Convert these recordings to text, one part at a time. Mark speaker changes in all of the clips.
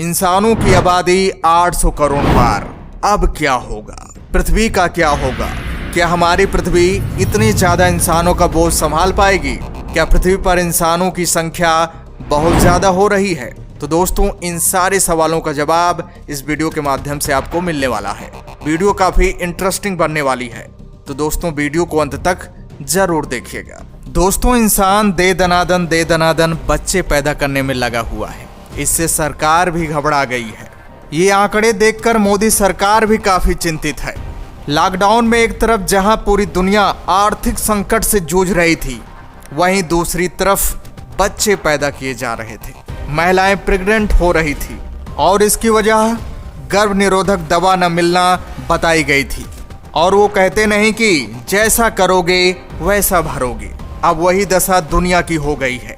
Speaker 1: इंसानों की आबादी 800 करोड़ पार। अब क्या होगा? पृथ्वी का क्या होगा? क्या हमारी पृथ्वी इतने ज्यादा इंसानों का बोझ संभाल पाएगी? क्या पृथ्वी पर इंसानों की संख्या बहुत ज्यादा हो रही है? तो दोस्तों, इन सारे सवालों का जवाब इस वीडियो के माध्यम से आपको मिलने वाला है। वीडियो काफी इंटरेस्टिंग बनने वाली है, तो दोस्तों वीडियो को अंत तक जरूर देखिएगा। दोस्तों, इंसान दे दनादन बच्चे पैदा करने में लगा हुआ है। इससे सरकार भी घबरा गई है। ये आंकड़े देखकर मोदी सरकार भी काफी चिंतित है। लॉकडाउन में एक तरफ जहां पूरी दुनिया आर्थिक संकट से जूझ रही थी, वहीं दूसरी तरफ बच्चे पैदा किए जा रहे थे। महिलाएं प्रेग्नेंट हो रही थी और इसकी वजह गर्भ निरोधक दवा न मिलना बताई गई थी। और वो कहते नहीं कि जैसा करोगे वैसा भरोगे। अब वही दशा दुनिया की हो गई है।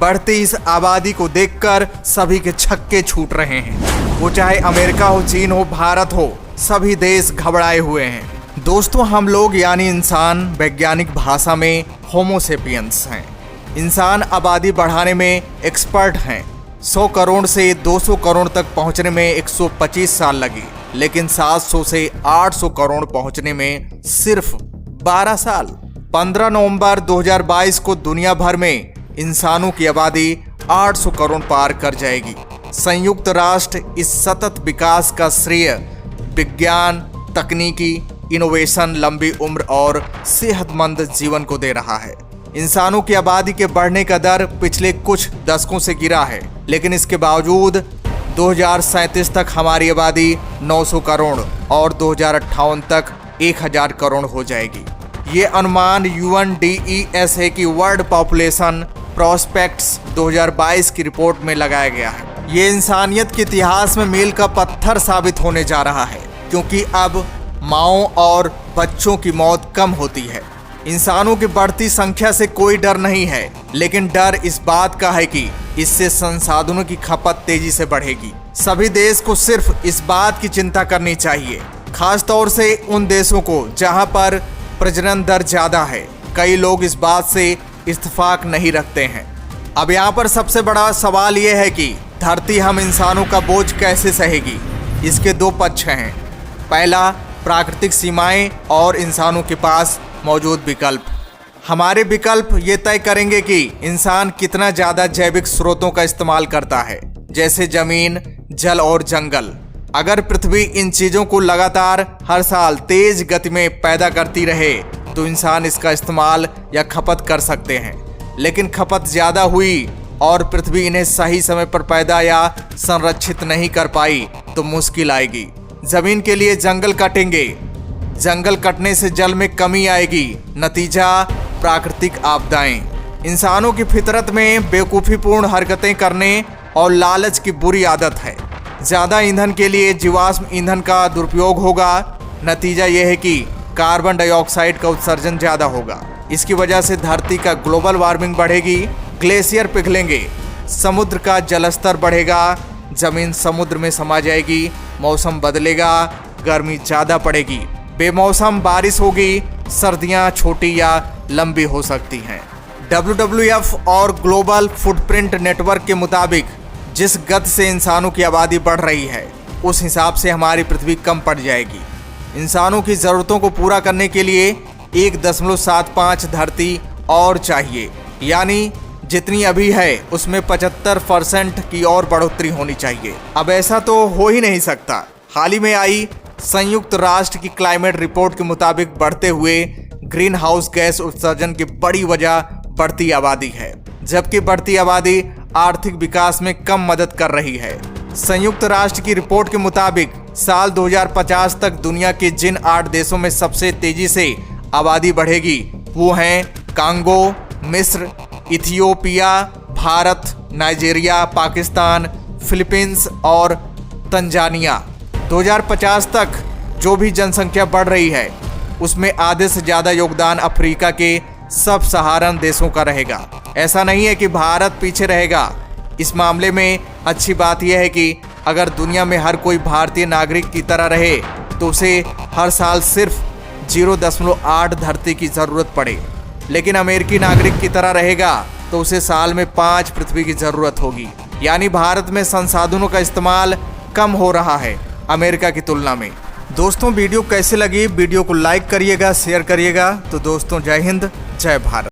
Speaker 1: बढ़ती इस आबादी को देखकर सभी के छक्के छूट रहे हैं। वो चाहे अमेरिका हो, चीन हो, भारत हो, सभी देश घबराए हुए हैं। दोस्तों, हम लोग यानी इंसान वैज्ञानिक भाषा में होमोसेपियंस हैं। इंसान आबादी बढ़ाने में एक्सपर्ट हैं। 100 करोड़ से 200 करोड़ तक पहुंचने में 125 साल लगी, लेकिन 700 से 800 करोड़ पहुंचने में सिर्फ 12 साल। 15 नवंबर 2022 को दुनिया भर में इंसानों की आबादी 800 करोड़ पार कर जाएगी। संयुक्त राष्ट्र इस सतत विकास का श्रेय विज्ञान, तकनीकी इनोवेशन, लंबी उम्र और सेहतमंद जीवन को दे रहा है। इंसानों की आबादी के बढ़ने का दर पिछले कुछ दशकों से गिरा है, लेकिन इसके बावजूद 2037 तक हमारी आबादी 900 करोड़ और 2058 तक 1000 करोड़ हो जाएगी। ये अनुमान UNDESA की वर्ल्ड पॉपुलेशन प्रोस्पेक्ट्स 2022 की रिपोर्ट में लगाया गया है। ये इंसानियत के इतिहास में मील का पत्थर साबित होने जा रहा है, क्योंकि अब माओं और बच्चों की मौत कम होती है। इंसानों की बढ़ती संख्या से कोई डर नहीं है, लेकिन डर इस बात का है कि इससे संसाधनों की खपत तेजी से बढ़ेगी। सभी देश को सिर्फ इस बात की चिंता करनी चाहिए, खासतौर से उन देशों को जहां पर प्रजनन दर ज्यादा है। कई लोग इस बात से इत्तेफाक नहीं रखते हैं। अब यहाँ पर सबसे बड़ा सवाल यह है कि धरती हम इंसानों का बोझ कैसे सहेगी? इसके दो पक्ष हैं। पहला, प्राकृतिक सीमाएं और इंसानों के पास मौजूद विकल्प। हमारे विकल्प ये तय करेंगे कि इंसान कितना ज़्यादा जैविक स्रोतों का इस्तेमाल करता है, जैसे जमीन, जल और जंगल। अगर पृथ्वी इन चीज़ों को लगातार हर साल तेज गति में पैदा करती रहे तो इंसान इसका इस्तेमाल या खपत कर सकते हैं। लेकिन खपत ज़्यादा हुई और पृथ्वी इन्हें सही समय पर पैदा या संरक्षित नहीं कर पाई तो मुश्किल आएगी। जमीन के लिए जंगल काटेंगे, जंगल कटने से जल में कमी आएगी। नतीजा, प्राकृतिक आपदाएं। इंसानों की फितरत में बेवकूफ़ीपूर्ण हरकतें करने और लालच की बुरी आदत है। ज़्यादा ईंधन के लिए जीवाश्म ईंधन का दुरुपयोग होगा। नतीजा यह है कि कार्बन डाइऑक्साइड का उत्सर्जन ज़्यादा होगा। इसकी वजह से धरती का ग्लोबल वार्मिंग बढ़ेगी, ग्लेशियर पिघलेंगे, समुद्र का जलस्तर बढ़ेगा, जमीन समुद्र में समा जाएगी, मौसम बदलेगा, गर्मी ज़्यादा पड़ेगी, बेमौसम बारिश होगी, सर्दियाँ छोटी या लंबी हो सकती हैं। WWF और ग्लोबल फुटप्रिंट नेटवर्क के मुताबिक जिस गति से इंसानों की आबादी बढ़ रही है, उस हिसाब से हमारी पृथ्वी कम पड़ जाएगी। इंसानों की ज़रूरतों को पूरा करने के लिए 1.75 धरती और चाहिए, यानी जितनी अभी है उसमें 75% की और बढ़ोतरी होनी चाहिए। अब ऐसा तो हो ही नहीं सकता। हाल ही में आई संयुक्त राष्ट्र की क्लाइमेट रिपोर्ट के मुताबिक बढ़ते हुए ग्रीन हाउस गैस उत्सर्जन की बड़ी वजह बढ़ती आबादी है, जबकि बढ़ती आबादी आर्थिक विकास में कम मदद कर रही है। संयुक्त राष्ट्र की रिपोर्ट के मुताबिक साल 2050 तक दुनिया के जिन 8 देशों में सबसे तेजी से आबादी बढ़ेगी वो हैं कांगो, मिस्र, Ethiopia, Bharat, Nigeria, Pakistan, Philippines और तंजानिया। 2050 तक जो भी जनसंख्या बढ़ रही है उसमें आधे से ज़्यादा योगदान अफ्रीका के सब सहारन देशों का रहेगा। ऐसा नहीं है कि भारत पीछे रहेगा। इस मामले में अच्छी बात यह है कि अगर दुनिया में हर कोई भारतीय नागरिक की तरह रहे तो उसे हर साल सिर्फ 0.8 धरती की ज़रूरत पड़े, लेकिन अमेरिकी नागरिक की तरह रहेगा तो उसे साल में 5 पृथ्वी की ज़रूरत होगी। यानी भारत में संसाधनों का इस्तेमाल कम हो रहा है अमेरिका की तुलना में। दोस्तों वीडियो कैसे लगी, वीडियो को लाइक करिएगा, शेयर करिएगा। तो दोस्तों जय हिंद, जय भारत।